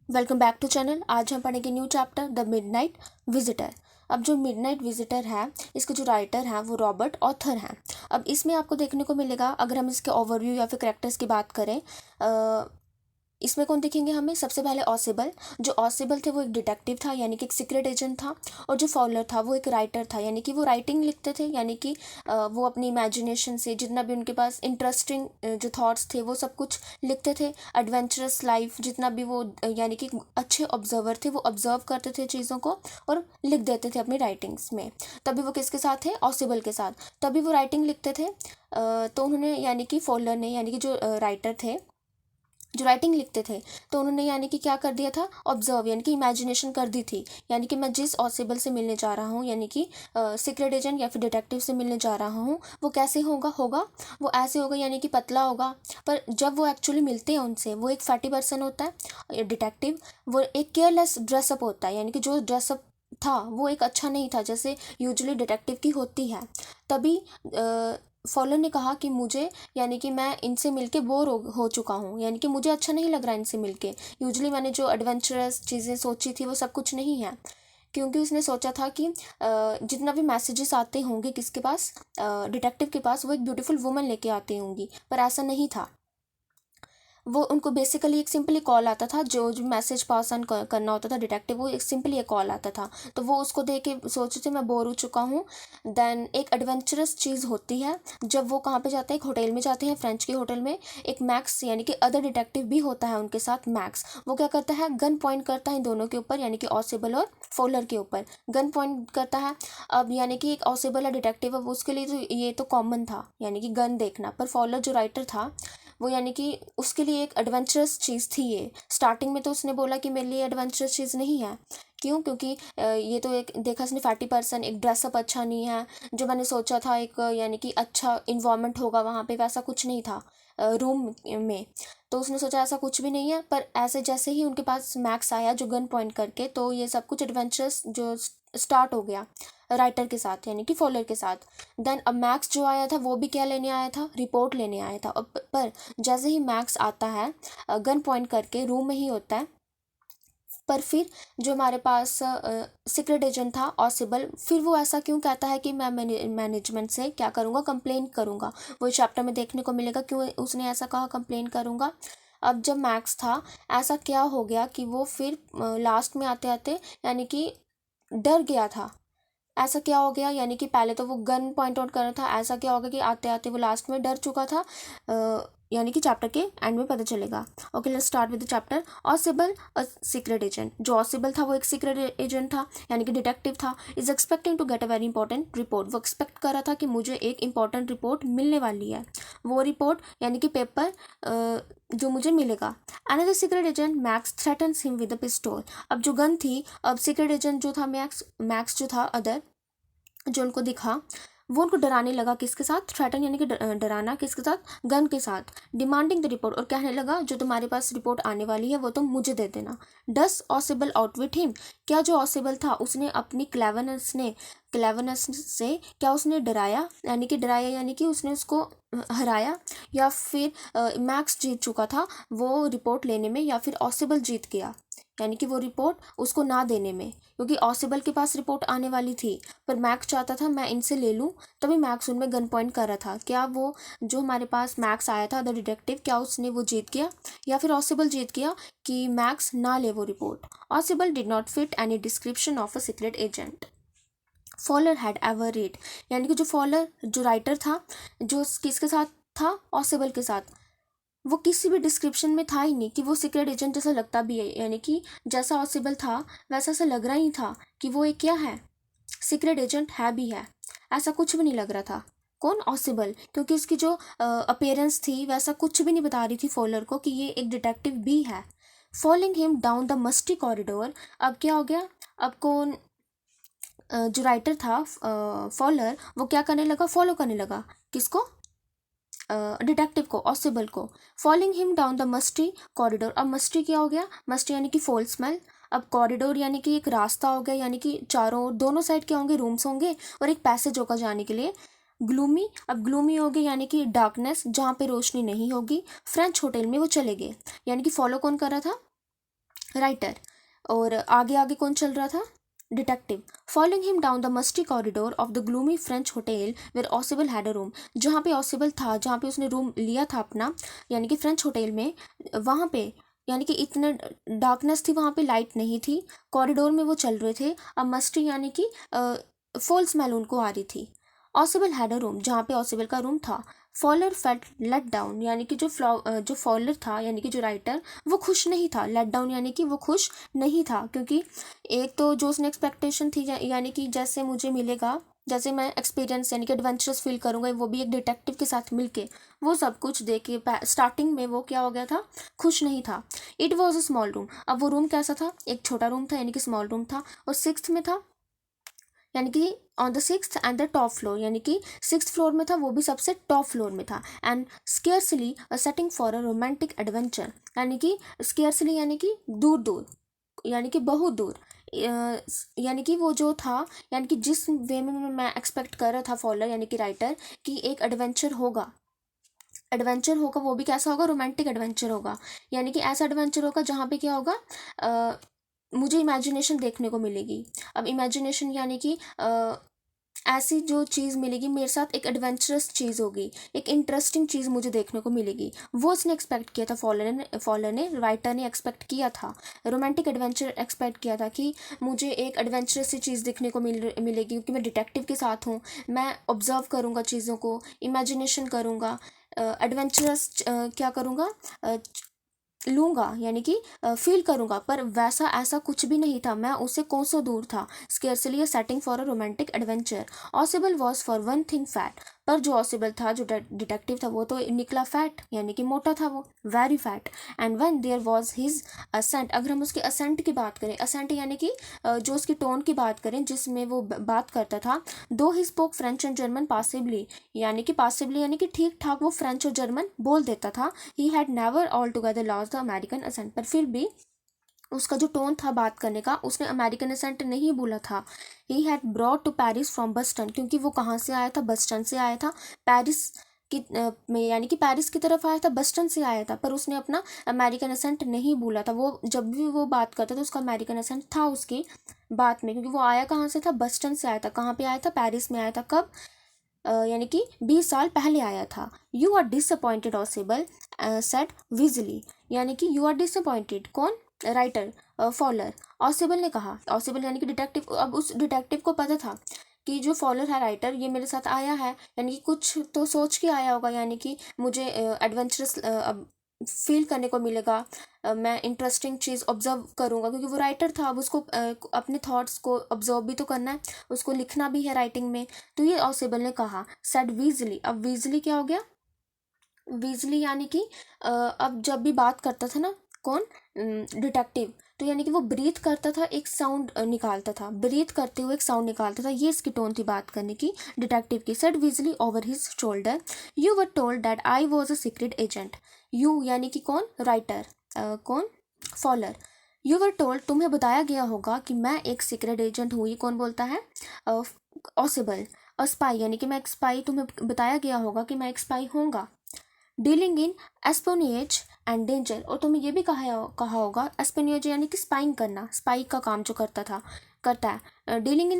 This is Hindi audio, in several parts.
Welcome back to channel. आज हम पढ़ेंगे new chapter the midnight visitor. अब जो मिडनाइट विजिटर है, इसके जो राइटर हैं वो रॉबर्ट ऑथर हैं। अब इसमें आपको देखने को मिलेगा, अगर हम इसके ओवरव्यू या फिर करेक्टर्स की बात करें, इसमें कौन दिखेंगे हमें? सबसे पहले ऑसिबल। जो ऑसिबल थे वो एक डिटेक्टिव था, यानी कि एक सीक्रेट एजेंट था। और जो फॉलर था वो एक राइटर था, यानी कि वो राइटिंग लिखते थे, यानी कि वो अपनी इमेजिनेशन से जितना भी उनके पास इंटरेस्टिंग जो थॉट्स थे वो सब कुछ लिखते थे। एडवेंचरस लाइफ जितना भी वो यानी कि अच्छे ऑब्जर्वर थे, वो ऑब्जर्व करते थे चीज़ों को और लिख देते थे अपनी राइटिंग्स में। तभी वो किसके साथ थे? ऑसिबल के साथ। तभी वो राइटिंग लिखते थे। तो उन्होंने यानी कि फॉलर ने, यानी कि जो राइटर थे, जो राइटिंग लिखते थे, तो उन्होंने यानी कि क्या कर दिया था? ऑब्जर्व, यानी कि इमेजिनेशन कर दी थी। यानी कि मैं जिस ऑसिबल से मिलने जा रहा हूँ, यानी कि सीक्रेट एजेंट या फिर डिटेक्टिव से मिलने जा रहा हूँ, वो कैसे होगा वो ऐसे होगा, यानी कि पतला होगा। पर जब वो एक्चुअली मिलते हैं उनसे, वो एक फैटी पर्सन होता है डिटेक्टिव। वो एक केयरलेस ड्रेसअप होता है, यानी कि जो ड्रेसअप था वो एक अच्छा नहीं था, जैसे यूजुअली डिटेक्टिव की होती है। तभी फॉलन ने कहा कि मुझे, यानी कि मैं इनसे मिलके बोर हो चुका हूँ, यानी कि मुझे अच्छा नहीं लग रहा इनसे मिलके। यूजुअली मैंने जो एडवेंचरस चीज़ें सोची थी वो सब कुछ नहीं है। क्योंकि उसने सोचा था कि जितना भी मैसेजेस आते होंगे किसके पास, डिटेक्टिव के पास, वो एक ब्यूटीफुल वुमन लेके आती होंगी, पर ऐसा नहीं था। वो उनको बेसिकली एक सिंपली कॉल आता था, जो जो मैसेज पास ऑन करना होता था डिटेक्टिव, वो एक सिंपली एक कॉल आता था। तो वो उसको देख के सोचते थे मैं बोर हो चुका हूँ। देन एक एडवेंचरस चीज़ होती है, जब वो कहाँ पे जाते हैं? एक होटल में जाते हैं, फ्रेंच के होटल में। एक मैक्स यानी कि अदर डिटेक्टिव भी होता है उनके साथ, मैक्स। वो क्या करता है? गन पॉइंट करता है इन दोनों के ऊपर, यानी कि ऑसिबल और फॉलर के ऊपर गन पॉइंट करता है। अब यानी कि एक ऑसिबल है डिटेक्टिव, अब उसके लिए तो ये तो कॉमन था, यानी कि गन देखना। पर फॉलर जो राइटर था वो, यानी कि उसके लिए एक एडवेंचरस चीज़ थी ये। स्टार्टिंग में तो उसने बोला कि मेरे लिए एडवेंचरस चीज़ नहीं है। क्यों? क्योंकि ये तो एक देखा उसने फैटी पर्सन, एक ड्रेसअप अच्छा नहीं है। जो मैंने सोचा था एक यानी कि अच्छा इन्वायरमेंट होगा वहाँ पे, वैसा कुछ नहीं था रूम में। तो उसने सोचा ऐसा कुछ भी नहीं है। पर ऐसे जैसे ही उनके पास मैक्स आया जो गन पॉइंट करके, तो ये सब कुछ एडवेंचरस जो स्टार्ट हो गया राइटर के साथ, यानी कि फॉलर के साथ। देन अब मैक्स जो आया था वो भी क्या लेने आया था? रिपोर्ट लेने आया था। अब पर जैसे ही मैक्स आता है गन पॉइंट करके, रूम में ही होता है। पर फिर जो हमारे पास सीक्रेट एजेंट था ऑसिबल, फिर वो ऐसा क्यों कहता है कि मैं मैनेजमेंट से क्या करूँगा? कंप्लेन करूँगा। वो चैप्टर में देखने को मिलेगा क्यों उसने ऐसा कहा, कंप्लेन करूँगा। अब जब मैक्स था, ऐसा क्या हो गया कि वो फिर लास्ट में आते आते यानी कि डर गया था। ऐसा क्या हो गया? यानी कि पहले तो वो गन पॉइंट आउट कर रहा था, ऐसा क्या होगा कि आते आते वो लास्ट में डर चुका था। यानी कि चैप्टर के एंड में पता चलेगा। Okay, let's start with the chapter ऑसिबल a secret agent. जो ऑसिबल था वो एक सीक्रेट एजेंट था, यानी कि डिटेक्टिव था। Is expecting to get a very important report. वो एक्सपेक्ट कर रहा था कि मुझे एक इंपॉर्टेंट रिपोर्ट मिलने वाली है। वो रिपोर्ट यानी कि पेपर जो मुझे मिलेगा। Another secret agent max threatens him with a pistol. अब जो गन थी, अब सीक्रेट एजेंट जो था मैक्स जो था अदर, जो उनको दिखा, वो उनको डराने लगा। किसके साथ? थ्रेटन, यानी कि डराना किसके साथ? गन के साथ। डिमांडिंग द रिपोर्ट, और कहने लगा जो तुम्हारे पास रिपोर्ट आने वाली है वो तुम मुझे दे देना। डस ऑसिबल आउटविट हिम। क्या जो ऑसिबल था उसने अपनी क्लेवरनेस से क्या उसने डराया? यानी कि डराया, यानी कि उसने उसको हराया, या फिर मैक्स जीत चुका था वो रिपोर्ट लेने में, या फिर ऑसिबल जीत गया यानी कि वो रिपोर्ट उसको ना देने में, क्योंकि ऑसिबल के पास रिपोर्ट आने वाली थी। पर मैक्स चाहता था मैं इनसे ले लूँ, तभी मैक्स उनमें गन पॉइंट कर रहा था। क्या वो जो हमारे पास मैक्स आया था द डिटेक्टिव, क्या उसने वो जीत गया, या फिर ऑसिबल जीत गया कि मैक्स ना ले वो रिपोर्ट? ऑसिबल did not fit any description of a secret agent Fowler had ever read. यानी कि जो फॉलर जो राइटर था, जो किसके साथ था? ऑसिबल के साथ। वो किसी भी डिस्क्रिप्शन में था ही नहीं कि वो सीक्रेट एजेंट जैसा लगता भी है, यानी कि जैसा पॉसिबल था वैसा सा लग रहा ही था कि वो एक क्या है? सीक्रेट एजेंट है भी है। ऐसा कुछ भी नहीं लग रहा था। कौन? ऑसिबल, क्योंकि इसकी जो अपीयरेंस थी वैसा कुछ भी नहीं बता रही थी फॉलर को कि ये एक डिटेक्टिव भी है। Following him down the musty corridor. अब क्या हो गया? अब कौन जो राइटर था फॉलर, वो क्या करने लगा? फॉलो करने लगा किसको? डिटेक्टिव को, ऑसिबल को। Following him down the musty corridor. अब मस्टी क्या हो गया? मस्टी यानी कि फॉल स्मेल। अब कॉरिडोर यानी कि एक रास्ता हो गया, यानी कि चारों दोनों साइड क्या होंगे? रूम्स होंगे, और एक पैसेज होगा जाने के लिए। ग्लूमी, अब ग्लूमी होगी यानी कि डार्कनेस, जहाँ पे रोशनी नहीं होगी। फ्रेंच होटल में वो चले गए, यानी कि फॉलो कौन कर रहा था? राइटर, और आगे आगे कौन चल रहा था, detective. Following him down the musty corridor of the gloomy French hotel where Ausable had a room, जहाँ पे ऑसिबल था, जहाँ पे उसने रूम लिया था अपना, यानी कि फ्रेंच होटल में, वहाँ पे यानी कि इतने डार्कनेस थी, वहाँ पे लाइट नहीं थी, कॉरिडोर में वो चल रहे थे, अब मस्टी यानी कि फुल स्मेल उनको आ रही थी। ऑसिबल हैड अ रूम, जहाँ पे ऑसिबल का रूम था। फॉलर फेल्ट लेट डाउन, यानी कि जो फॉलर था यानी कि जो राइटर, वो खुश नहीं था। लेट डाउन यानी कि वो खुश नहीं था, क्योंकि एक तो जो उसने एक्सपेक्टेशन थी यानी कि जैसे मुझे मिलेगा, जैसे मैं एक्सपीरियंस यानी कि एडवेंचरस फील करूंगा, वो भी एक डिटेक्टिव के साथ मिलके, वो सब कुछ देख के स्टार्टिंग में वो क्या हो गया था, खुश नहीं था। It was a small room, अब वो रूम कैसा था, एक छोटा रूम था यानी कि स्मॉल रूम था, और सिक्स्थ में था, यानी कि on the sixth and the top floor, यानी कि सिक्स्थ फ्लोर में था, वो भी सबसे टॉप फ्लोर में था। And scarcely a setting for a romantic adventure, यानी कि स्केर्सली यानी कि दूर दूर, यानी कि बहुत दूर, यानी कि वो जो था, यानी कि जिस वे में मैं एक्सपेक्ट कर रहा था फॉलोअर यानी कि राइटर, कि एक एडवेंचर होगा, एडवेंचर होगा, वो भी कैसा होगा, रोमांटिक एडवेंचर होगा, यानी कि ऐसा एडवेंचर होगा जहाँ पे क्या होगा, मुझे इमेजिनेशन देखने को मिलेगी। अब इमेजिनेशन यानी कि ऐसी जो चीज़ मिलेगी मेरे साथ, एक एडवेंचरस चीज़ होगी, एक इंटरेस्टिंग चीज़ मुझे देखने को मिलेगी, वो उसने एक्सपेक्ट किया था, फॉलर ने राइटर ने एक्सपेक्ट किया था, रोमांटिक एडवेंचर एक्सपेक्ट किया था, कि मुझे एक एडवेंचरस सी चीज़ देखने को मिलेगी, क्योंकि मैं डिटेक्टिव के साथ हूँ, मैं ऑब्जर्व करूँगा चीज़ों को, इमेजिनेशन करूँगा, एडवेंचरस क्या करूँगा, लूंगा, यानी कि फील करूंगा, पर वैसा ऐसा कुछ भी नहीं था, मैं उससे कोसों दूर था। Scarcely a setting for a romantic adventure. ऑसिबल was for one thing fat, पर जो ऑसिबल था, जो डिटेक्टिव था, वो तो निकला फैट, यानी कि मोटा था वो, very fat. And when there was his accent, अगर हम उसके असेंट की बात करें, असेंट यानी कि जो उसकी टोन की बात करें जिसमें वो बात करता था, though he spoke French and German possibly, यानी कि पासिबली यानी कि ठीक ठाक वो फ्रेंच और जर्मन बोल देता था, he had never altogether lost the American accent, पर फिर भी उसका जो टोन था बात करने का, उसने अमेरिकन असेंट नहीं बोला था। He had brought to Paris from Boston, क्योंकि वो कहाँ से आया था, बस्टन से आया था, पेरिस की में, यानी कि पेरिस की तरफ आया था, बस्टन से आया था, पर उसने अपना अमेरिकन असेंट नहीं बोला था। वो जब भी वो बात करता था, उसका अमेरिकन असेंट था उसकी बात में, क्योंकि वो आया कहाँ से था, बस्टन से आया था। कहाँ पे आया था, पेरिस में आया था। कब, यानी कि 20 साल पहले आया था। You are disappointed Ausable said wisely, यानी कि यू आर डिसअपॉइंटेड, कौन, राइटर, फॉलर, ऑसिबल ने कहा, ऑसिबल यानी कि डिटेक्टिव। अब उस डिटेक्टिव को पता था कि जो फॉलर है, राइटर, ये मेरे साथ आया है, यानी कि कुछ तो सोच के आया होगा, यानी कि मुझे एडवेंचरस फील करने को मिलेगा, मैं इंटरेस्टिंग चीज़ ऑब्जर्व करूँगा, क्योंकि वो राइटर था, अब उसको अपने थॉट्स को ऑब्जर्व भी तो करना है, उसको लिखना भी है राइटिंग में। तो ये ऑसिबल ने कहा, सेड वीजली। अब वीजली क्या हो गया, वीजली यानी कि अब जब भी बात करता था ना, कौन, डिटेक्टिव, तो यानी कि वो ब्रीथ करता था, एक साउंड निकालता था, ब्रीथ करते हुए एक साउंड निकालता था, ये इसकी टोन थी बात करने की, डिटेक्टिव की। Said Weasley over his shoulder, you were told that I was a secret agent. You यानी कि कौन, राइटर, कौन, फॉलर। यू वर टोल्ड, तुम्हें बताया गया होगा कि मैं एक सीक्रेट एजेंट हूँ, ये कौन बोलता है, ऑसिबल। और स्पाई यानी कि मैं एक स्पाई, तुम्हें बताया गया होगा कि मैं एक स्पाई होऊंगा। डीलिंग इन एस्पोनिएज एंड डेंजर, और तुम्हें ये भी कहा होगा, एस्पोनिएज यानी कि स्पाइंग करना, स्पाई का काम जो करता है। डीलिंग इन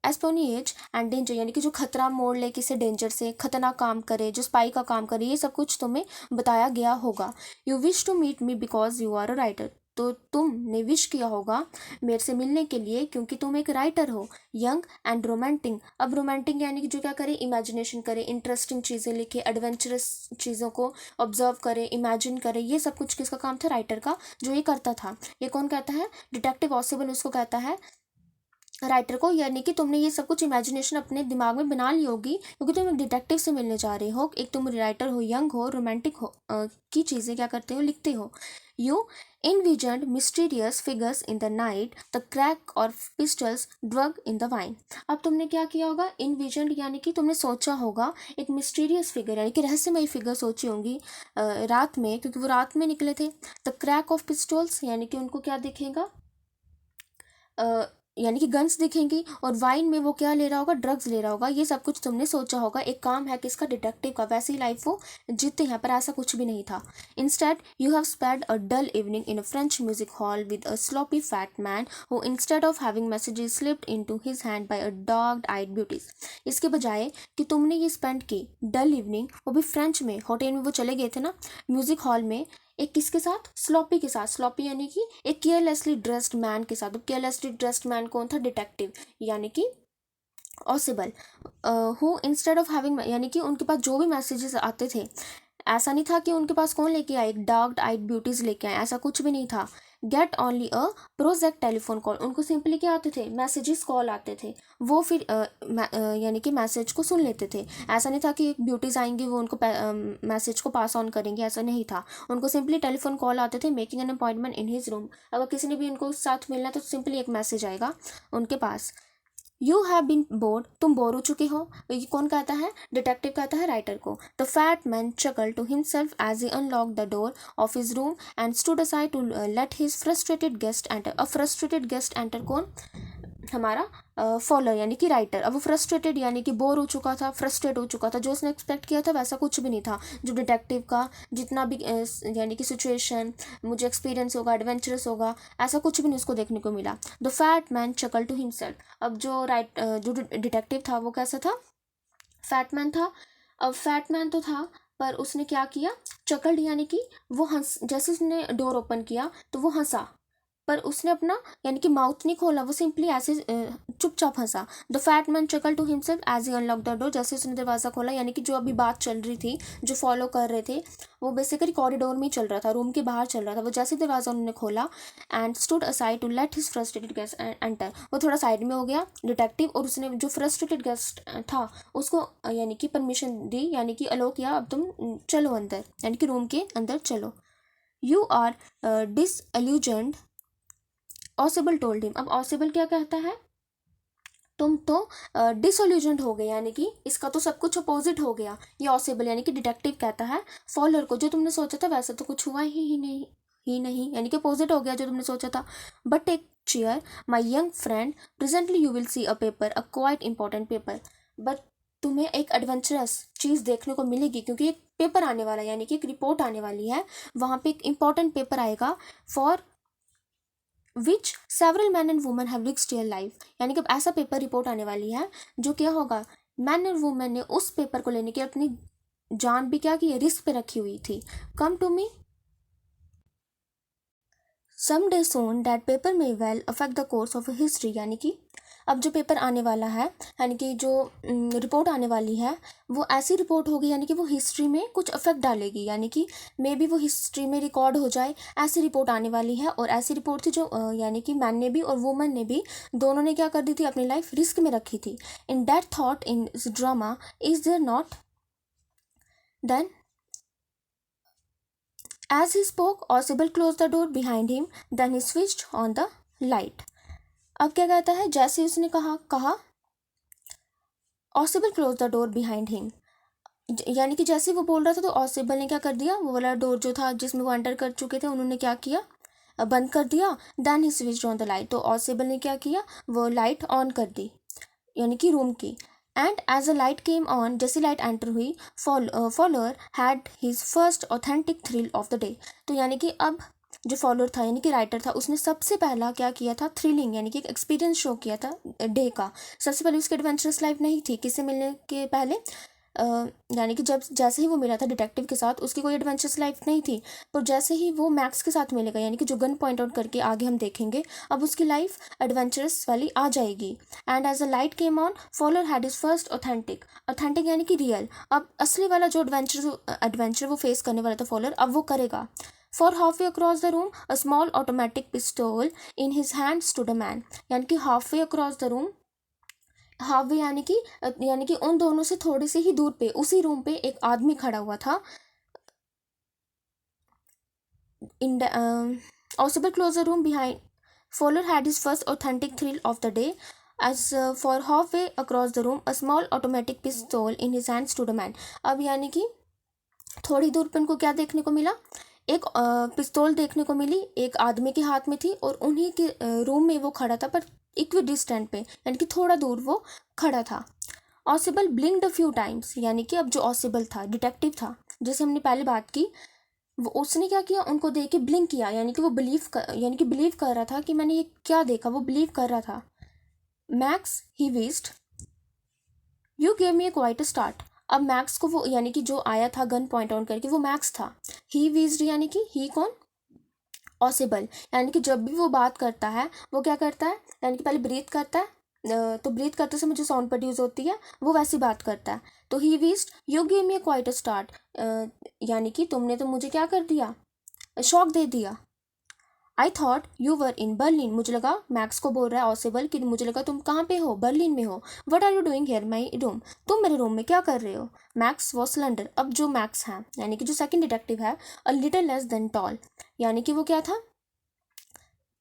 एस्पोनिएज एंड डेंजर, यानी कि जो खतरा मोड़ ले किसी डेंजर से, खतरनाक काम करे, जो स्पाई का काम करे, ये सब कुछ तुम्हें बताया गया होगा। You wish to meet me because you are a writer, तो तुमने विश किया होगा मेरे से मिलने के लिए, क्योंकि तुम एक राइटर हो। यंग एंड रोमांटिक, अब रोमांटिक यानी कि जो क्या करे, इमेजिनेशन करे, इंटरेस्टिंग चीज़ें लिखे, एडवेंचरस चीज़ों को ऑब्जर्व करे, इमेजिन करे, ये सब कुछ किसका काम था, राइटर का, जो ये करता था। ये कौन कहता है, डिटेक्टिव ऑसिबल उसको कहता है, राइटर को, यानी कि तुमने ये सब कुछ इमेजिनेशन अपने दिमाग में बना ली होगी, क्योंकि तुम एक डिटेक्टिव से मिलने जा रहे हो, एक तुम राइटर हो, यंग हो, रोमांटिक हो, की चीज़ें क्या करते हो, लिखते हो। You envisioned mysterious figures in the night, the crack or pistols drug in the wine। अब तुमने क्या किया होगा, envisioned यानी कि तुमने सोचा होगा, एक mysterious figure यानी कि रहस्यमयी फिगर सोची होंगी रात में, क्योंकि वो रात में निकले थे। the crack of pistols यानी कि उनको क्या दिखेगा, यानी कि गन्स दिखेंगी, और वाइन में वो क्या ले रहा होगा, ड्रग्स ले रहा होगा। ये सब कुछ तुमने सोचा होगा, एक काम है किसका, डिटेक्टिव का। वैसे ही लाइफ वो जीते हैं, पर ऐसा कुछ भी नहीं था। Instead you have spend a dull evening in a French music hall with a sloppy fat man who instead of having messages slipped into his hand by a dogged eyed beauties. इसके बजाय कि तुमने ये स्पेंड की डल इवनिंग, वो भी फ्रेंच में, होटल में वो चले गए थे ना, म्यूजिक हॉल में, एक किसके साथ, स्लॉपी के साथ। स्लॉपी यानी कि एक केयरलेसली ड्रेस्ड मैन के साथ। अब केयरलेसली ड्रेस्ड मैन कौन था, डिटेक्टिव, यानी कि ऑसिबल, हु इंस्टेड ऑफ हैविंग, यानी कि उनके पास जो भी मैसेजेस आते थे, ऐसा नहीं था कि उनके पास कौन लेके आए, डार्क आइड ब्यूटीज लेके आए, ऐसा कुछ भी नहीं था। Get only a project telephone call, उनको सिंपली क्या आते थे, मैसेजेस कॉल आते थे, वो फिर यानी कि मैसेज को सुन लेते थे। ऐसा नहीं था कि ब्यूटीज आएंगी वो उनको मैसेज को पास ऑन करेंगे, ऐसा नहीं था। उनको सिंपली टेलीफोन कॉल आते थे, making an appointment in his room. अगर किसी ने भी उनको साथ मिलना तो सिंपली एक मैसेज आएगा उनके पास। यू हैव बीन बोर्ड, तुम बोर हो चुके हो। ये कौन कहता है, डिटेक्टिव कहता है राइटर को। The fat man chuckle to himself as he unlock the door of his room and stood aside to let his frustrated guest enter. A frustrated guest enter कौन, हमारा फॉलोअर यानी कि राइटर। अब वो फ्रस्ट्रेटेड यानी कि बोर हो चुका था, फ्रस्ट्रेट हो चुका था। जो उसने एक्सपेक्ट किया था वैसा कुछ भी नहीं था। जो डिटेक्टिव का जितना भी यानी कि सिचुएशन मुझे एक्सपीरियंस होगा, एडवेंचरस होगा, ऐसा कुछ भी नहीं उसको देखने को मिला। The fat man chuckle to himself. अब जो डिटेक्टिव था वो कैसा था, फैट मैन था। अब फैट मैन तो था, पर उसने क्या किया, चकल्ड यानी कि वो हंस, जैसे उसने डोर ओपन किया तो वो हंसा, पर उसने अपना यानी कि माउथ नहीं खोला, वो सिंपली ऐसे चुपचाप हंसा। The fat man chuckle to himself as he unlock the door, जैसे उसने दरवाज़ा खोला, यानी कि जो अभी बात चल रही थी, जो फॉलो कर रहे थे, वो बेसिकली कॉरिडोर में ही चल रहा था, रूम के बाहर चल रहा था। वो जैसे दरवाज़ा उन्होंने खोला and stood aside to let his frustrated guest enter, वो थोड़ा साइड में हो गया डिटेक्टिव, और उसने जो फ्रस्ट्रेटेड गेस्ट था उसको यानी कि परमिशन दी, यानी कि अलो किया, अब तुम चलो अंदर, यानी कि रूम के अंदर चलो। You are disillusioned, Ausable told him. अब ऑसिबल क्या कहता है, तुम तो डिसोल्यूजन हो गए, यानी कि इसका तो सब कुछ अपोजिट हो गया। ये ऑसिबल यानी कि डिटेक्टिव कहता है फॉलोअर को, जो तुमने सोचा था वैसा तो कुछ हुआ ही नहीं, यानी कि अपोजिट हो गया जो तुमने सोचा था। But take chair my young friend, presently you will see a paper, a quite important paper. But तुम्हें एक एडवेंचरस चीज़ देखने को मिलेगी, क्योंकि एक पेपर आने वाला है, यानी कि एक रिपोर्ट आने वाली है, वहाँ पे एक इंपॉर्टेंट पेपर आएगा for which several man and women have risked their life. यानी कि अब ऐसा पेपर रिपोर्ट आने वाली है जो क्या होगा, मैन और वुमेन ने उस पेपर को लेने की अपनी जान भी क्या की, रिस्क पे रखी हुई थी। Come to me some day soon that paper may well affect the course of history. यानी कि अब जो पेपर आने वाला है, यानी कि जो रिपोर्ट आने वाली है, वो ऐसी रिपोर्ट होगी यानी कि वो हिस्ट्री में कुछ अफेक्ट डालेगी, यानी कि मे बी वो हिस्ट्री में रिकॉर्ड हो जाए, ऐसी रिपोर्ट आने वाली है। और ऐसी रिपोर्ट थी जो यानी कि मैन ने भी और वुमन ने भी, दोनों ने क्या कर दी थी, अपनी लाइफ रिस्क में रखी थी। In that thought in drama is there not, then as he spoke, Osibel closed the door behind him, then he switched on the light. अब क्या कहता है, जैसे उसने कहा ऑसिबल close the door behind him, यानी कि जैसे वो बोल रहा था तो ऑसिबल ने क्या कर दिया, वो वाला डोर जो था जिसमें वो एंटर कर चुके थे, उन्होंने क्या किया, बंद कर दिया। Then he switched on the light, तो ऑसिबल ने क्या किया, वो लाइट ऑन कर दी, यानी कि रूम की। And as a light came on, जैसे लाइट एंटर हुई, Fowler had his first authentic thrill of the day. तो यानी कि अब जो फॉलोअर था यानी कि राइटर था, उसने सबसे पहला क्या किया था, थ्रिलिंग यानी कि एक एक्सपीरियंस शो किया था डे का। सबसे पहले उसकी एडवेंचरस लाइफ नहीं थी, किससे मिलने के पहले, यानी कि जब जैसे ही वो मिला था डिटेक्टिव के साथ, उसकी कोई एडवेंचरस लाइफ नहीं थी। पर जैसे ही वो मैक्स के साथ मिलेगा, यानी कि जो गन पॉइंट आउट करके आगे हम देखेंगे, अब उसकी लाइफ एडवेंचरस वाली आ जाएगी। And as a light came on, Fowler had his first authentic यानी कि रियल, अब असली वाला जो एडवेंचर वो फेस करने वाला था फॉलोअर, अब वो करेगा। For half way across the room a small automatic pistol in his hand stood a man, यानी कि half way across the room, half way यानी कि उन दोनों से थोड़े से ही दूर पे, उसी रूम पे एक आदमी खड़ा हुआ था। In Ausable close the room behind, Fowler had his first authentic thrill of the day as for half way across the room a small automatic pistol in his hand stood a man. अब यानी कि थोड़ी दूर पे उनको क्या देखने को मिला, एक पिस्तौल देखने को मिली, एक आदमी के हाथ में थी, और उन्हीं के रूम में वो खड़ा था, पर इक्विडिस्टेंट पे, यानी कि थोड़ा दूर वो खड़ा था। ऑसिबल ब्लिंक्ड अ फ्यू टाइम्स, यानी कि अब जो ऑसिबल था, डिटेक्टिव था, जैसे हमने पहले बात की, वो उसने क्या किया, उनको देख के ब्लिंक किया, यानी कि वो बिलीव कर रहा था कि मैंने ये क्या देखा, वो बिलीव कर रहा था। Max he wished you gave me A quite a start. अब मैक्स को वो, यानी कि जो आया था गन पॉइंट आउट करके, वो मैक्स था। ही विस्ड यानी कि ही कौन, ऑसिबल, यानी कि जब भी वो बात करता है वो क्या करता है, यानी कि पहले ब्रीथ करता है, तो ब्रीथ करते समय जो साउंड प्रोड्यूस होती है वो वैसी बात करता है। तो he wished you give me quite a start, यानी कि तुमने तो मुझे क्या कर दिया, शॉक दे दिया। I thought you were in Berlin, मुझे लगा, मैक्स को बोल रहा है ऑसिबल कि मुझे लगा तुम कहाँ पे हो, बर्लिन में हो। What are you doing here my room, तुम मेरे रूम में क्या कर रहे हो। मैक्स वॉज स्लेंडर, अब जो मैक्स है यानी कि जो सेकंड डिटेक्टिव है, a little less than tall, यानी कि वो क्या था,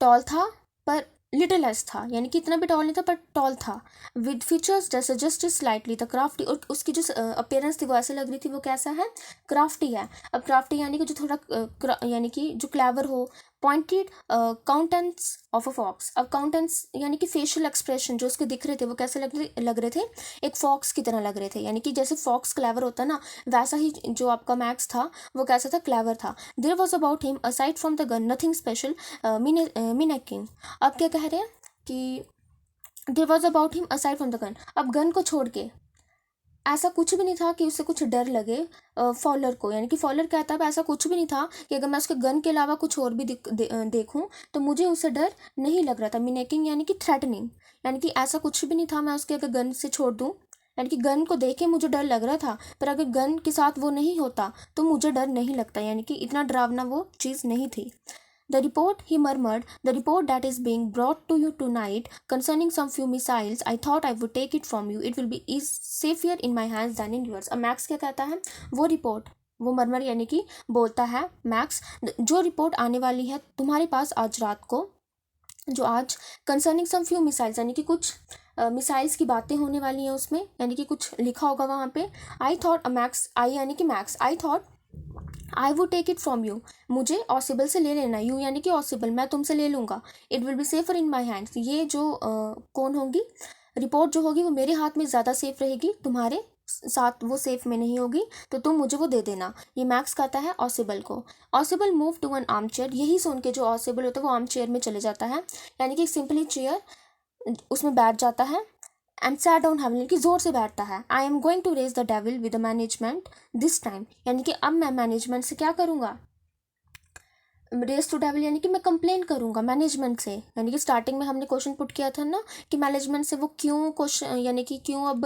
टॉल था पर लिटिल लेस था, यानी कि इतना भी टॉल नहीं था पर टॉल था। With features just slightly the crafty, और उसकी जो अपीयरेंस थी वो ऐसे लग रही थी, वो कैसा है, क्राफ्टी है। अब क्राफ्टी यानी कि जो थोड़ा यानी कि जो क्लेवर हो। पॉइंटेड काउंटेंस ऑफ अ फॉक्स, अब काउंटेंस यानी कि फेशियल एक्सप्रेशन जो उसके दिख रहे थे वो कैसे लग रहे थे, एक फॉक्स की तरह लग रहे थे, यानी कि जैसे फॉक्स क्लेवर होता है ना, वैसा ही जो आपका मैक्स था वो कैसा था, क्लेवर था। There was about him aside from the gun nothing special menacing. अब क्या कह रहे हैं कि there was about him aside from the gun, अब गन को छोड़ के ऐसा कुछ भी नहीं था कि उससे कुछ डर लगे फॉलर को, यानी कि फॉलर कहता है ऐसा कुछ भी नहीं था कि अगर मैं उसके गन के अलावा कुछ और भी देखूं तो मुझे उससे डर नहीं लग रहा था। मीनेकिंग यानी कि थ्रेटनिंग, यानी कि ऐसा कुछ भी नहीं था मैं उसके अगर गन से छोड़ दूं, यानी कि गन को देख के मुझे डर लग रहा था पर अगर गन के साथ वो नहीं होता तो मुझे डर नहीं लगता, यानी कि इतना डरावना वो चीज़ नहीं थी। The report, he murmured, the report that is being brought to you tonight concerning some few missiles, I thought I would take it from you. It will be is safer in my hands than in yours. अब मैक्स क्या कहता है, वो रिपोर्ट, वो मरमर यानी कि बोलता है मैक्स, जो रिपोर्ट आने वाली है तुम्हारे पास आज रात को, जो आज कंसर्निंग सम फ्यू मिसाइल्स, यानी कि कुछ मिसाइल्स की बातें होने वाली हैं उसमें, यानी कि कुछ लिखा होगा वहाँ पे। आई थॉट मैक्स, आई यानी कि Max, I thought I would take it from you, मुझे ऑसिबल से ले लेना, यू यानी कि ऑसिबल, मैं तुमसे ले लूँगा। It will be safer in my hands, ये जो कौन होगी, रिपोर्ट जो होगी वो मेरे हाथ में ज़्यादा सेफ रहेगी, तुम्हारे साथ वो सेफ में नहीं होगी, तो तुम मुझे वो दे देना। ये मैक्स कहता है ऑसिबल को। Ausable move to an armchair, यही सुन के जो ऑसिबल होता है वो आर्म चेयर में चले जाता है, यानी कि सिंपली चेयर, उसमें बैठ जाता है। एंड सैट डाउन हैविंग, कि जोर से बैठता है। I am going to raise the devil with the management this time, यानी कि अब मैं मैनेजमेंट से क्या करूँगा, रेस टू डेविल यानी कि मैं कंप्लेन करूंगा मैनेजमेंट से, यानी कि स्टार्टिंग में हमने क्वेश्चन पुट किया था ना कि मैनेजमेंट से वो क्यों क्वेश्चन, यानी कि क्यों अब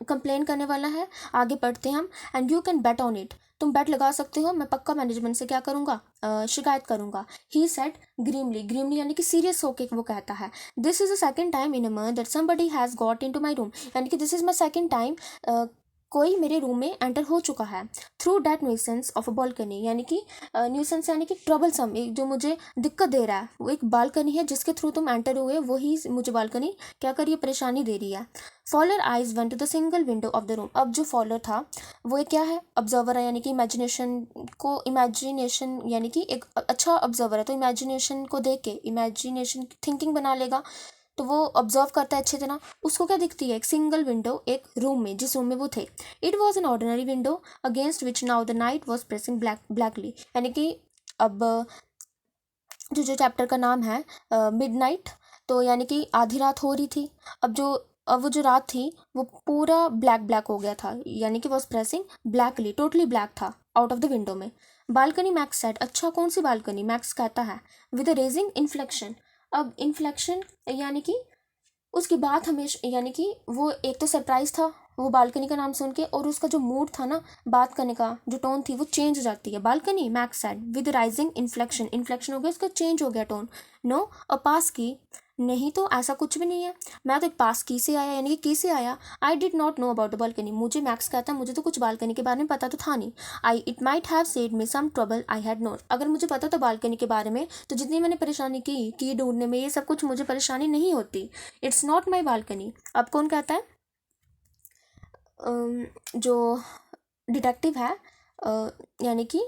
कंप्लेन करने वाला है। आगे पढ़ते हैं हम। And you can bet on it, तुम बेट लगा सकते हो, मैं पक्का मैनेजमेंट से क्या करूंगा, शिकायत करूंगा। ही सेड ग्रीमली, ग्रीमली यानी कि सीरियस होके वो कहता है, this is the second time in a month that somebody has got into my room, यानी कि this is my second time, कोई मेरे रूम में एंटर हो चुका है। Through that nuisance of a balcony, यानी कि न्यूसेंस यानी कि ट्रबल सम, एक जो मुझे दिक्कत दे रहा है, वो एक बालकनी है जिसके थ्रू तुम एंटर हुए, वही मुझे बालकनी क्या कर रही है, परेशानी दे रही है। Fowler eyes went to the single window of the room, अब जो फॉलर था वो एक क्या है, ऑब्जर्वर है, यानी कि इमेजिनेशन यानी कि एक अच्छा ऑब्जर्वर है, तो इमेजिनेशन को देख के इमेजिनेशन थिंकिंग बना लेगा, तो वो ऑब्जर्व करता है अच्छी तरह। उसको क्या दिखती है, एक सिंगल विंडो एक रूम में, जिस रूम में वो थे। It was an ordinary window against which now the night was pressing blackly, यानी कि अब जो चैप्टर का नाम है मिडनाइट, तो यानी कि आधी रात हो रही थी। अब वो जो रात थी वो पूरा ब्लैक हो गया था, यानी कि वॉज प्रेसिंग ब्लैकली, टोटली ब्लैक था आउट ऑफ द विंडो में। बालकनी, मैक्स सेड, अच्छा कौन सी बालकनी, मैक्स कहता है विद रेजिंग इन्फ्लेक्शन। अब इन्फ्लेक्शन यानी कि उसकी बात हमेशा, यानी कि वो एक तो सरप्राइज था वो बालकनी का नाम सुन के, और उसका जो मूड था ना बात करने का, जो टोन थी वो चेंज हो जाती है। Balcony, max said with rising inflection, inflection हो गया उसका, चेंज हो गया टोन। नो अ पास की, नहीं तो ऐसा कुछ भी नहीं है, मैं तो एक पास की से आया, यानी कि की से आया। I did not know about the balcony, मुझे, मैक्स कहता है मुझे तो कुछ बालकनी के बारे में पता तो था नहीं। I it might have saved me some trouble I had known, अगर मुझे पता था बालकनी के बारे में तो जितनी मैंने परेशानी की ढूंढने में, ये सब कुछ मुझे परेशानी नहीं होती। It's not my balcony. अब कौन कहता है, जो डिटेक्टिव है, यानी कि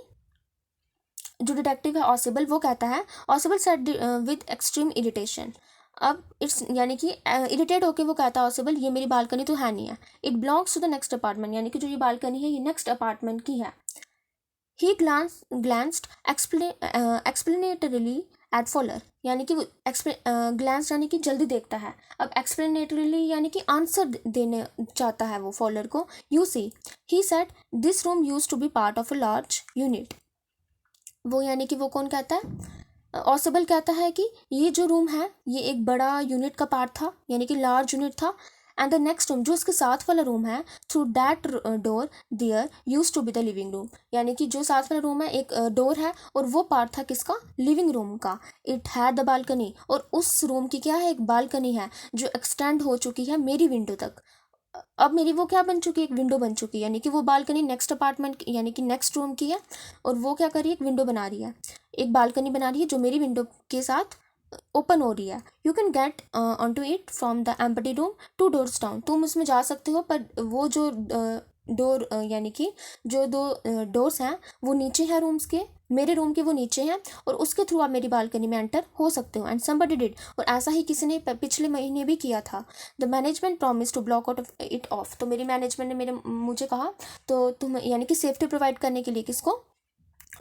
जो डिटेक्टिव है ऑसिबल, वो कहता है, ऑसिबल सेड विद एक्सट्रीम इरिटेशन, अब इट्स यानी कि इरिटेट होके वो कहता है ऑसिबल, ये मेरी बालकनी तो है नहीं है, it belongs to the next apartment, यानी कि जो ये बालकनी है ये नेक्स्ट अपार्टमेंट की है। ही glanced एक्सप्लेनेटरीली एट फॉलर, यानी कि वो ग्लांस यानी कि जल्दी देखता है, अब एक्सप्लेनेटरीली यानी कि आंसर देने चाहता है वो फॉलर को। You see he said this room use to be part of a large unit, वो यानी कि वो कौन कहता है, ऑसिबल कहता है कि ये जो रूम है ये एक बड़ा यूनिट का पार्ट था, यानी कि लार्ज यूनिट था। एंड द नेक्स्ट रूम जो इसके साथ वाला रूम है, through that door there use to be the living room, यानी कि जो साथ वाला रूम है एक डोर है और वो पार्ट था किसका, लिविंग रूम का। इट हैड द बालकनी, और उस रूम की क्या है, एक बालकनी है जो एक्सटेंड हो चुकी है मेरी विंडो तक। अब मेरी वो क्या बन चुकी है, एक विंडो बन चुकी है, यानी कि वो बालकनी नेक्स्ट अपार्टमेंट यानी कि नेक्स्ट रूम की है, और वो क्या कर रही है, एक विंडो बना रही है, एक बालकनी बना रही है जो मेरी विंडो के साथ ओपन हो रही है। You can get on to it from the empty room 2 doors down, तुम उसमें जा सकते हो, पर वो जो डोर यानी कि जो 2 डोर्स हैं वो नीचे हैं रूम्स के, मेरे रूम के वो नीचे हैं, और उसके थ्रू आप मेरी बालकनी में एंटर हो सकते हो। एंड समबडी डिड, और ऐसा ही किसी ने पिछले महीने भी किया था। The management promise to block out it off, तो मेरी मैनेजमेंट ने मुझे कहा, तो तुम यानी कि सेफ्टी प्रोवाइड करने के लिए किसको,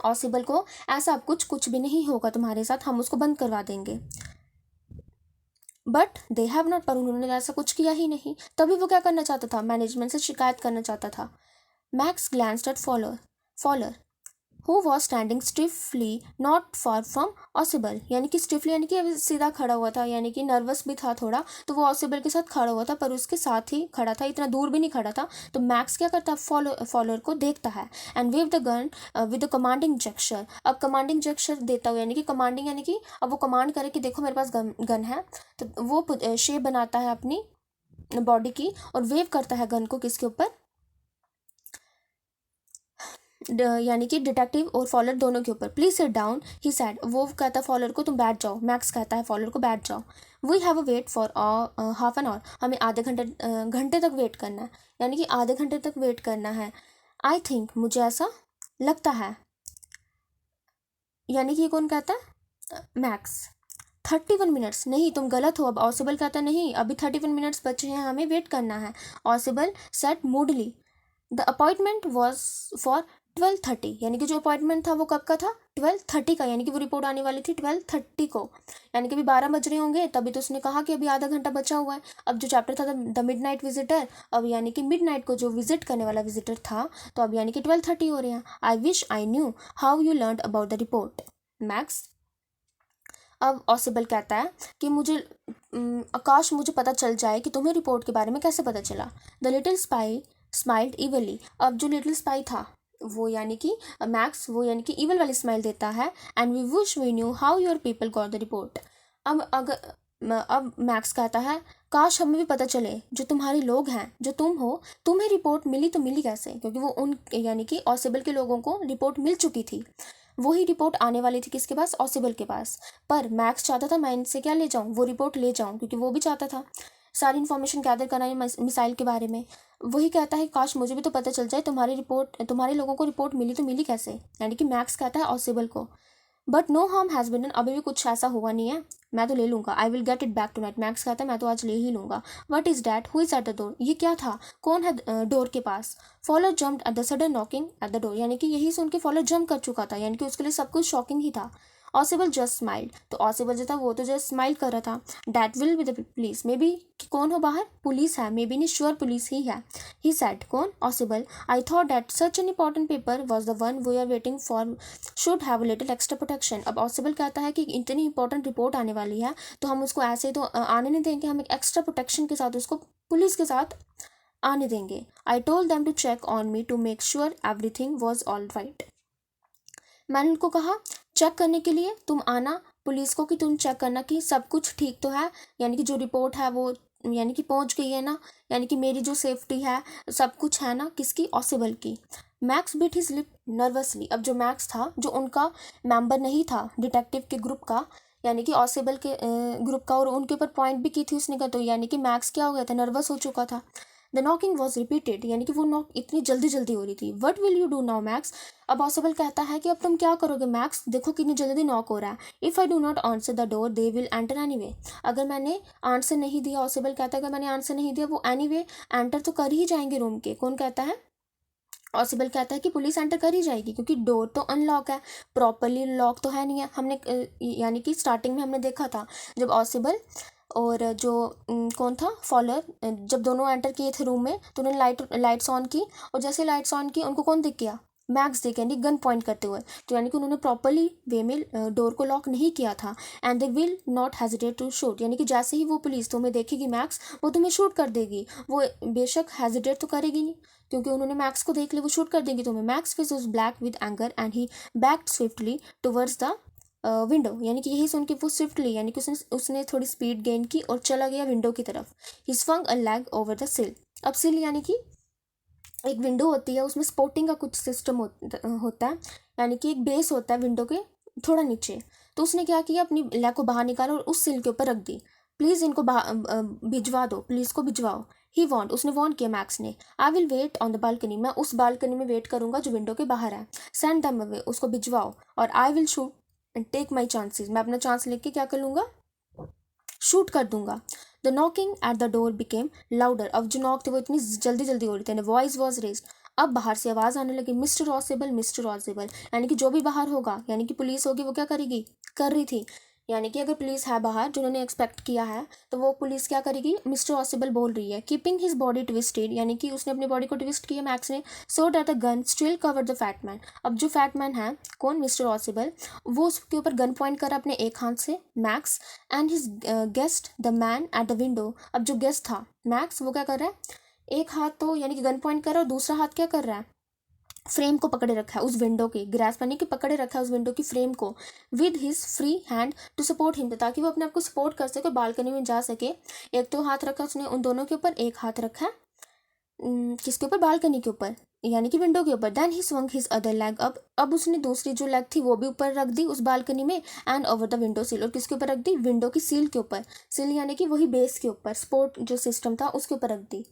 ऑसिबल को, ऐसा अब कुछ भी नहीं होगा तुम्हारे साथ, हम उसको बंद करवा देंगे। बट दे हैव नॉट, पर उन्होंने ऐसा कुछ किया ही नहीं। तभी वो क्या करना चाहता था, मैनेजमेंट से शिकायत करना चाहता था। Max glanced at Fowler who was standing stiffly not far from Ausable, यानी कि स्टिफली यानी कि अभी सीधा खड़ा हुआ था, यानी कि नर्वस भी था थोड़ा, तो वो ऑसिबल के साथ खड़ा हुआ था, पर उसके साथ ही खड़ा था, इतना दूर भी नहीं खड़ा था। तो मैक्स क्या करता है, फॉलोअर को देखता है, and wave the gun with the commanding gesture, अब कमांडिंग जेक्चर देता हुआ, यानी कि कमांडिंग यानी कि अब वो कमांड करे कि देखो मेरे पास गन है, तो वो शेप बनाता है अपनी बॉडी की और वेव करता है गन को किसके ऊपर, यानी कि डिटेक्टिव और फॉलर दोनों के ऊपर। Please sit down he sad, वो कहता है फॉलर को तुम बैठ जाओ, मैक्स कहता है फॉलर को बैठ जाओ। We have a wait for half an hour, हमें आधे घंटे तक वेट करना है, यानी कि आधे घंटे तक वेट करना है। आई थिंक, मुझे ऐसा लगता है, यानी कि ये कौन कहता है, मैक्स। 31 मिनट्स, नहीं तुम गलत हो, अब ऑसिबल कहता है नहीं अभी 31 मिनट्स बचे हैं, हमें वेट करना है। Ausable said moodily the appointment was for 12:30, यानी कि जो अपॉइंटमेंट था वो कब का था, 12:30 का, यानी कि वो रिपोर्ट आने वाली थी 12:30 को, यानी कि अभी 12 बज रहे होंगे, तभी तो उसने कहा कि अभी आधा घंटा बचा हुआ है। अब जो चैप्टर था द मिडनाइट विजिटर, अब यानी कि मिडनाइट को जो विजिट करने वाला विजिटर था, तो अब यानी कि 12:30 हो रहे हैं। I wish I knew how you learn about the report max. अब ऑसिबल कहता है कि आकाश मुझे पता चल जाए कि तुम्हें रिपोर्ट के बारे में कैसे पता चला। द लिटिल स्पाई स्माइल्ड इवली, अब जो लिटिल स्पाई था वो यानी कि मैक्स, वो यानी कि इवल वाली स्माइल देता है। And we wish we knew how your people got the report, अब मैक्स कहता है काश हमें भी पता चले जो तुम्हारे लोग हैं, जो तुम हो, तुम्हें रिपोर्ट मिली तो मिली कैसे, क्योंकि वो उन यानी कि ऑसिबल के लोगों को रिपोर्ट मिल चुकी थी, वही रिपोर्ट आने वाली थी किसके पास, ऑसिबल के पास। पर मैक्स चाहता था मैं इनसे क्या ले जाऊँ, वो रिपोर्ट ले जाऊँ, क्योंकि वो भी चाहता था सारी इन्फॉर्मेशन गैदर करना है मिसाइल के बारे में। वही कहता है काश मुझे भी तो पता चल जाए तुम्हारे लोगों को रिपोर्ट मिली तो मिली कैसे, यानी कि मैक्स कहता है ऑसिबल को। But no harm has been done, अभी भी कुछ ऐसा हुआ नहीं है, मैं तो ले लूँगा, I will get it back tonight, Max कहता है मैं तो आज ले ही लूँगा। What is that, who is at the door, ये क्या था, कौन है डोर के पास। Fowler jumped at the sudden knocking at the door, यानी कि यही सुन के फॉलर जंप कर चुका था, यानी कि उसके लिए सब कुछ शॉकिंग ही था। ऑसिबल जस्ट स्माइल्ड, तो ऑसिबल जो था वो तो जस्ट स्माइल कर रहा था। That will be the police, maybe, कौन हो बाहर, पुलिस है, मे बी नहीं श्योर पुलिस ही है। ही सेड, कौन, Ausable. I thought that such an important paper was the one we are waiting for, should have a little extra protection. अब ऑसिबल कहता है कि इतनी इंपॉर्टेंट रिपोर्ट आने वाली है तो हम उसको ऐसे तो आने नहीं देंगे, हम एक एक्स्ट्रा प्रोटेक्शन के साथ उसको पुलिस के साथ आने देंगे। I told them to check on me to make sure everything was all right, मैंने उनको कहा चेक करने के लिए तुम आना पुलिस को, कि तुम चेक करना कि सब कुछ ठीक तो है, यानी कि जो रिपोर्ट है वो यानी कि पहुंच गई है ना, यानी कि मेरी जो सेफ्टी है सब कुछ है ना, किसकी, ऑसिबल की। Max bit his lip nervously, अब जो मैक्स था जो उनका मेंबर नहीं था डिटेक्टिव के ग्रुप का, यानी कि ऑसिबल के ग्रुप का, और उनके ऊपर पॉइंट भी की थी उसने का, तो यानी कि मैक्स क्या हो गया था, नर्वस हो चुका था। द नॉकिंग वॉज रिपीटेड, यानी कि वो नॉक इतनी जल्दी जल्दी हो रही थी. What will you do now max. अब ऑसिबल कहता है कि अब तुम क्या करोगे मैक्स, देखो कितनी जल्दी नॉक हो रहा है. If I do not answer the door they will enter anyway. अगर मैंने आंसर नहीं दिया, ऑसिबल कहता है अगर मैंने आंसर नहीं दिया वो एनीवे एंटर तो कर ही जाएंगे रूम के. कौन कहता है, पॉसिबल कहता है कि पुलिस एंटर कर ही जाएगी क्योंकि डोर तो अनलॉक है, प्रॉपरली लॉक तो है नहीं है. हमने यानी कि स्टार्टिंग में हमने देखा था जब पॉसिबल और जो कौन था फॉलर, जब दोनों एंटर किए थे रूम में तो उन्होंने लाइट्स ऑन की और जैसे लाइट्स ऑन की उनको कौन दिख गया, मैक्स दिख, यानी गन पॉइंट करते हुए. तो यानी कि उन्होंने प्रॉपरली वे में डोर को लॉक नहीं किया था. And they will not hesitate to shoot, यानी कि जैसे ही वो पुलिस तुम्हें देखेगी मैक्स वो तुम्हें शूट कर देगी. वो बेशक हेजिटेट तो करेगी नहीं क्योंकि उन्होंने मैक्स को देख लिया, वो शूट कर देगी तुम्हें. Max face was black with anger and he backed swiftly towards the window, यानी कि यही सुन के वो स्विफ्टली यानी कि उसने थोड़ी स्पीड गेन की और चला गया विंडो की तरफ. ही swung a leg over the सिल. अब सिल यानी कि एक विंडो होती है, उसमें स्पोर्टिंग का कुछ सिस्टम होता है, यानी कि एक बेस होता है विंडो के थोड़ा नीचे. तो उसने क्या किया, अपनी लेग को बाहर निकाला और उस सिल के ऊपर रख दी. प्लीज़ इनको भिजवा दो, पुलिस को भिजवाओ. ही वॉन्ट, उसने वॉन्ट किया मैक्स ने. I will wait on the balcony, मैं उस बालकनी में वेट करूंगा जो विंडो के बाहर है. सेंड दम अवे, उसको भिजवाओ. और I will shoot and take my chances, मैं अपना चांस लेके क्या कर लूँगा, शूट कर दूंगा. The knocking at the door became louder. अब जो नॉक थे वो इतनी जल्दी जल्दी हो रही थी. वॉइस वॉज रेज्ड, अब बाहर से आवाज़ आने लगी. मिस्टर ऑसिबल, मिस्टर ऑसिबल, यानी कि जो भी बाहर होगा, यानी कि पुलिस होगी, वो क्या करेगी, कर रही थी. यानी कि अगर पुलिस है बाहर जिन्होंने एक्सपेक्ट किया है तो वो पुलिस क्या करेगी, मिस्टर ऑसिबल बोल रही है. कीपिंग हिज बॉडी ट्विस्टेड, यानी कि उसने अपनी बॉडी को ट्विस्ट किया मैक्स ने. So that the gun still cover the fat man. अब जो फैट मैन है कौन, मिस्टर ऑसिबल, वो उसके ऊपर गन पॉइंट कर अपने एक हाथ से max. And his guest the man at the window. अब जो गेस्ट था मैक्स वो क्या कर रहा है, एक हाथ तो यानी कि गन पॉइंट कर रहा है और दूसरा हाथ क्या कर रहा है, फ्रेम को पकड़े रखा है उस विंडो के, ग्रास यानी कि पकड़े रखा है उस विंडो की फ्रेम को with his free hand to support him, ताकि वो अपने आप को सपोर्ट कर सके, बालकनी में जा सके. एक तो हाथ रखा उसने उन दोनों के ऊपर, एक हाथ रखा है किसके ऊपर, बालकनी के ऊपर यानी कि विंडो के ऊपर. Then he swung his other leg. अब उसने दूसरी जो लेग थी वो भी ऊपर रख दी उस बालकनी में. And over the window sill, और किसके ऊपर रख दी, विंडो की सील के ऊपर. सील यानी कि वही बेस के ऊपर, सपोर्ट जो सिस्टम था उसके ऊपर रख दी.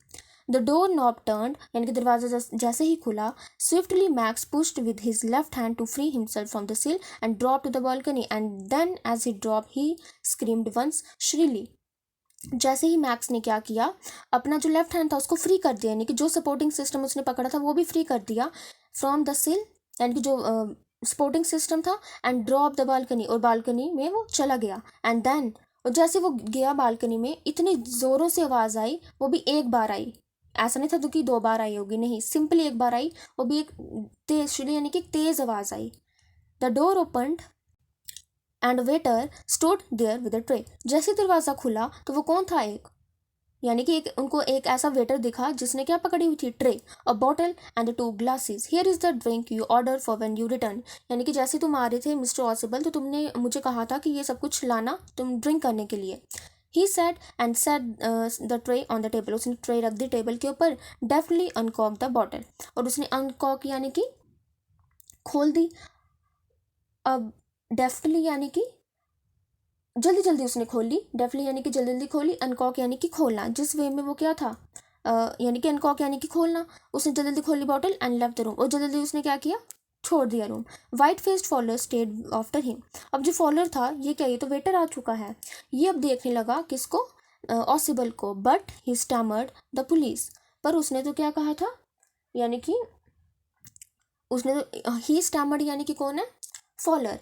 द डोर नॉब टर्न्ड, यानी कि दरवाजा जैसे ही खुला. Swiftly Max pushed with his left hand to free himself from the sill and drop to the balcony. And then as he drop he screamed once shrilly. जैसे ही मैक्स ने क्या किया, अपना जो लेफ्ट हैंड था उसको फ्री कर दिया, यानी कि जो सपोर्टिंग सिस्टम उसने पकड़ा था वो भी फ्री कर दिया फ्रॉम द सिल, यानी कि जो सपोर्टिंग सिस्टम था. एंड ड्रॉप द बालकनी, और बालकनी में वो चला गया. एंड देन, और जैसे वो गया बालकनी में इतनी ज़ोरों से आवाज़ आई, वो भी एक बार आई, ऐसा नहीं था तो कि दो बार आई होगी, नहीं, सिंपली एक बार आई, वो भी एक तेज, यानी कि तेज़ आवाज़ आई. The door opened and waiter stood there with a tray. जैसे दरवाज़ा खुला तो वो कौन था, एक यानी कि उनको एक ऐसा वेटर दिखा जिसने क्या पकड़ी हुई थी, tray, a bottle and the 2 glasses. Here is the drink you order for when you return. यानी कि जैसे तुम आ रहे थे मिस्टर ऑसिबल तो तुमने मुझे कहा था कि ये सब कुछ लाना तुम ड्रिंक करने के लिए. He said and set the tray on the table. उसने ट्रे रख दी टेबल के ऊपर. डेफ्टली अनकॉक द बॉटल, और उसने अनकॉक यानी कि खोल दी. अब डेफ्टली यानी कि जल्दी जल्दी उसने खोल ली. डेफली यानी कि जल्दी जल्दी खोली. अनकॉक यानी कि खोलना, जिस वे में वो क्या था, यानी कि अनकॉक यानी कि खोलना. उसने जल्दी जल्दी खोली bottle and left the room, और जल्दी जल्दी उसने क्या किया, छोड़ दिया room. White faced Fowler stared after him. अब जो फॉलोअर था ये क्या, ये तो वेटर आ चुका है, ये अब देखने लगा किसको, ऑसिबल को. But he stammered the police, पर उसने तो क्या कहा था, यानी कि उसने तो ही स्टैमर्ड यानी कि कौन है, फॉलोअर,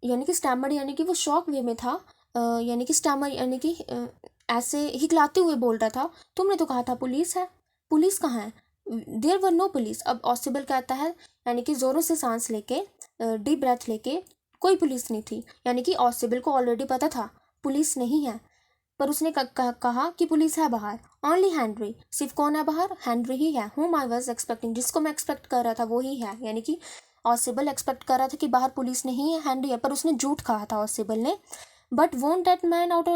यानी कि स्टैमर्ड यानी कि वो शॉक वे में था, यानी कि स्टैमर यानी कि ऐसे हिकलाते हुए बोल रहा था. तुमने तो कहा था पुलिस है, पुलिस कहाँ है, देयर वर नो पुलिस. अब ऑसिबल कहता है, यानी कि ज़ोरों से सांस लेके, डीप ब्रेथ लेके, कोई पुलिस नहीं थी. यानी कि ऑसिबल को ऑलरेडी पता था पुलिस नहीं है, पर उसने कहा कि पुलिस है बाहर. ओनली हेनरी, सिर्फ कौन है बाहर, हेनरी ही है. हुम आई वॉज एक्सपेक्टिंग, जिसको मैं एक्सपेक्ट कर रहा था वो ही है. यानी कि ऑसिबल एक्सपेक्ट कर रहा था कि बाहर पुलिस नहीं है, हेनरी है, पर उसने झूठ कहा था ऑसिबल ने. But won't that man out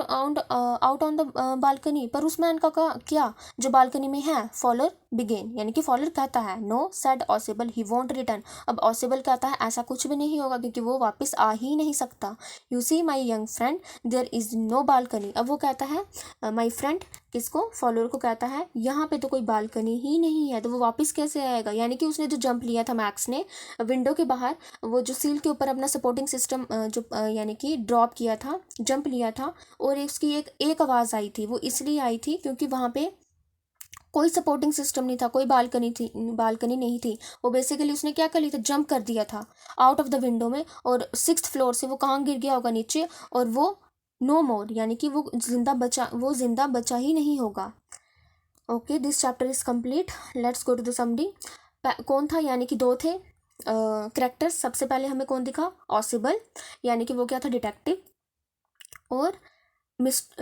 on the balcony, पर उस मैन का क्या जो बालकनी में है. फॉलोअर बिगेन, यानी कि फॉलोअर कहता है, no said Ausable he won't return. अब ऑसिबल कहता है ऐसा कुछ भी नहीं होगा क्योंकि वो वापस आ ही नहीं सकता. You see my young friend there is no balcony. अब वो कहता है माई फ्रेंड किसको, फॉलोअर को कहता है यहाँ पे तो कोई बालकनी ही नहीं है, तो वो वापस कैसे आएगा। यानी कि उसने जो जंप लिया था मैक्स ने विंडो के बाहर, वो जो सील के ऊपर अपना सपोर्टिंग सिस्टम जो यानी कि ड्रॉप किया था, जंप लिया था, और उसकी एक आवाज़ आई थी, वो इसलिए आई थी क्योंकि वहाँ पे कोई सपोर्टिंग सिस्टम नहीं था, कोई बालकनी नहीं थी। वो बेसिकली उसने क्या कर लिया था, जंप कर दिया था आउट ऑफ द विंडो में, और 6th फ्लोर से वो कहाँ गिर गया होगा, नीचे, और वो नो मोर, यानी कि वो जिंदा बचा ही नहीं होगा। Okay, this chapter is complete. Let's go to the summary. कौन था, यानी कि दो थे करेक्टर्स। सबसे पहले हमें कौन दिखा, ऑसिबल, यानी कि वो क्या था, डिटेक्टिव, और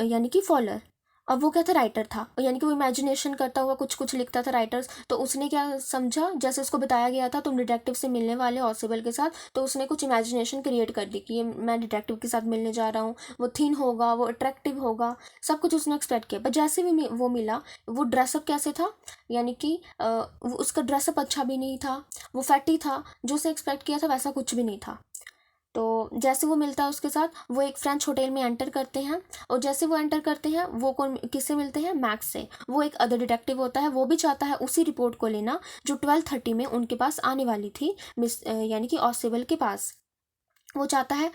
यानी कि फॉलर। अब वो क्या था, राइटर था, यानी कि वो इमेजिनेशन करता हुआ कुछ कुछ लिखता था, राइटर्स। तो उसने क्या समझा, जैसे उसको बताया गया था तुम डिटेक्टिव से मिलने वाले ऑसिबल के साथ, तो उसने कुछ इमेजिनेशन क्रिएट कर दी कि ये मैं डिटेक्टिव के साथ मिलने जा रहा हूँ, वो थिन होगा, वो अट्रैक्टिव होगा, सब कुछ उसने एक्सपेक्ट किया। पर जैसे भी वो मिला, वो ड्रेसअप कैसे था, यानी कि उसका ड्रेसअप अच्छा भी नहीं था, वो फैटी था, जो उसे एक्सपेक्ट किया था वैसा कुछ भी नहीं था। तो जैसे वो मिलता है उसके साथ, वो एक फ्रेंच होटल में एंटर करते हैं, और जैसे वो एंटर करते हैं, वो कौन किससे मिलते हैं, मैक्स से। वो एक अदर डिटेक्टिव होता है, वो भी चाहता है उसी रिपोर्ट को लेना जो 12:30 में उनके पास आने वाली थी, यानी कि ऑसिबल के पास। वो चाहता है,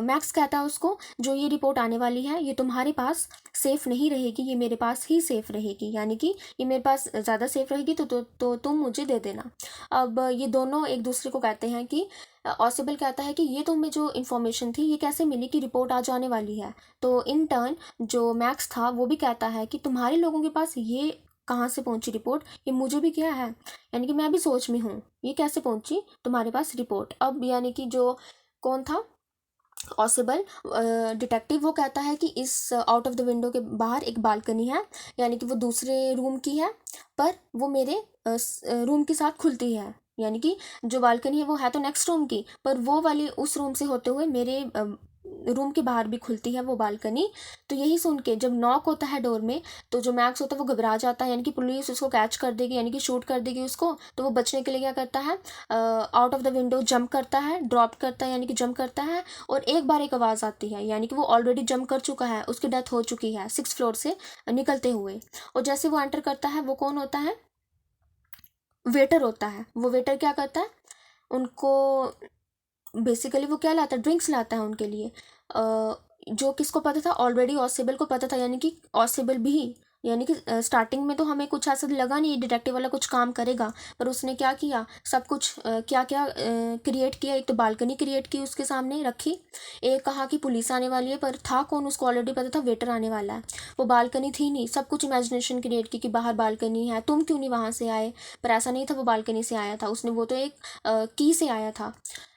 मैक्स कहता है उसको, जो ये रिपोर्ट आने वाली है ये तुम्हारे पास सेफ नहीं रहेगी, ये मेरे पास ही सेफ रहेगी, यानी कि ये मेरे पास ज़्यादा सेफ रहेगी, तो तुम मुझे दे देना। अब ये दोनों एक दूसरे को कहते हैं कि ऑसिबल कहता है कि ये तुम्हें जो इन्फॉर्मेशन थी ये कैसे मिली कि रिपोर्ट आ जाने वाली है। तो इन टर्न जो मैक्स था वो भी कहता है कि तुम्हारे लोगों के पास ये कहाँ से पहुंची रिपोर्ट, ये मुझे भी क्या है, यानी कि मैं भी सोच में हूँ ये कैसे पहुंची तुम्हारे पास रिपोर्ट। अब यानी कि जो कौन था, ऑसिबल डिटेक्टिव, वो कहता है कि इस आउट ऑफ द विंडो के बाहर एक बालकनी है, यानी कि वो दूसरे रूम की है, पर वो मेरे रूम के साथ खुलती है, यानी कि जो बालकनी है वो है तो नेक्स्ट रूम की, पर वो वाली उस रूम से होते हुए मेरे रूम के बाहर भी खुलती है वो बालकनी। तो यही सुन के जब नॉक होता है डोर में, तो जो मैक्स होता है वो घबरा जाता है, यानी कि पुलिस उसको कैच कर देगी, यानी कि शूट कर देगी उसको। तो वो बचने के लिए क्या करता है, out of the window jump करता है, ड्रॉप करता है, यानी कि जंप करता है, और एक बार एक आवाज़ आती है, यानी कि वो ऑलरेडी जंप कर चुका है, उसकी डेथ हो चुकी है 6th फ्लोर से निकलते हुए। और जैसे वो एंटर करता है, वो कौन होता है, वेटर होता है। वो वेटर क्या करता है, उनको बेसिकली वो क्या लाता है, ड्रिंक्स लाता है उनके लिए। जो किसको पता था, ऑलरेडी ऑसिबल को पता था, यानी कि ऑसिबल भी, यानी कि स्टार्टिंग में तो हमें कुछ ऐसा लगा नहीं डिटेक्टिव वाला कुछ काम करेगा, पर उसने क्या किया, सब कुछ क्या क्या क्रिएट किया। एक तो बालकनी क्रिएट की, उसके सामने रखी, एक कहा कि पुलिस आने वाली है, पर था कौन, उसको ऑलरेडी पता था वेटर आने वाला है। वो बालकनी थी नहीं, सब कुछ इमेजिनेशन क्रिएट की कि बाहर बालकनी है, तुम क्यों नहीं वहाँ से आए, पर ऐसा नहीं था, वो बालकनी से आया था उसने, वो तो एक की से आया था,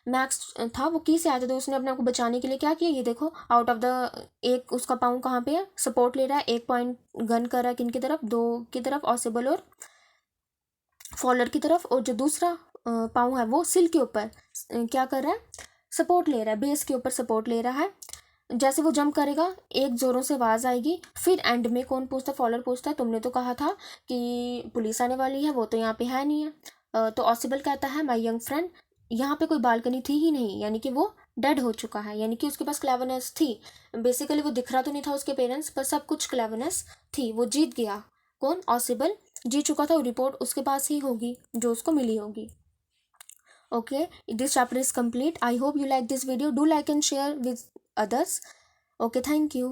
मैक्स था वो की से आया था। तो उसने अपने आप को बचाने के लिए क्या किया, ये देखो आउट ऑफ द, एक उसका पाँव कहाँ पे है, सपोर्ट ले रहा है, एक पॉइंट गन कर रहा है किन की तरफ, दो की तरफ, ऑसिबल और फॉलर की तरफ, और जो दूसरा पाँव है वो सिल के ऊपर क्या कर रहा है, सपोर्ट ले रहा है, बेस के ऊपर सपोर्ट ले रहा है। जैसे वो जंप करेगा, एक जोरों से आवाज़ आएगी, फिर एंड में कौन पूछता, फॉलर पूछता है, तुमने तो कहा था कि पुलिस आने वाली है, वो तो यहाँ पे है नहीं है। तो ऑसिबल कहता है, माय यंग फ्रेंड, यहाँ पे कोई बालकनी थी ही नहीं, यानी कि वो डेड हो चुका है, यानी कि उसके पास क्लेवरनेस थी। बेसिकली वो दिख रहा तो नहीं था उसके पेरेंट्स, पर सब कुछ क्लेवरनेस थी, वो जीत गया। कौन, ऑसिबल जीत चुका था, रिपोर्ट उसके पास ही होगी जो उसको मिली होगी। Okay, this chapter is complete. I hope you like this video. Do like and share with others. Okay, thank you.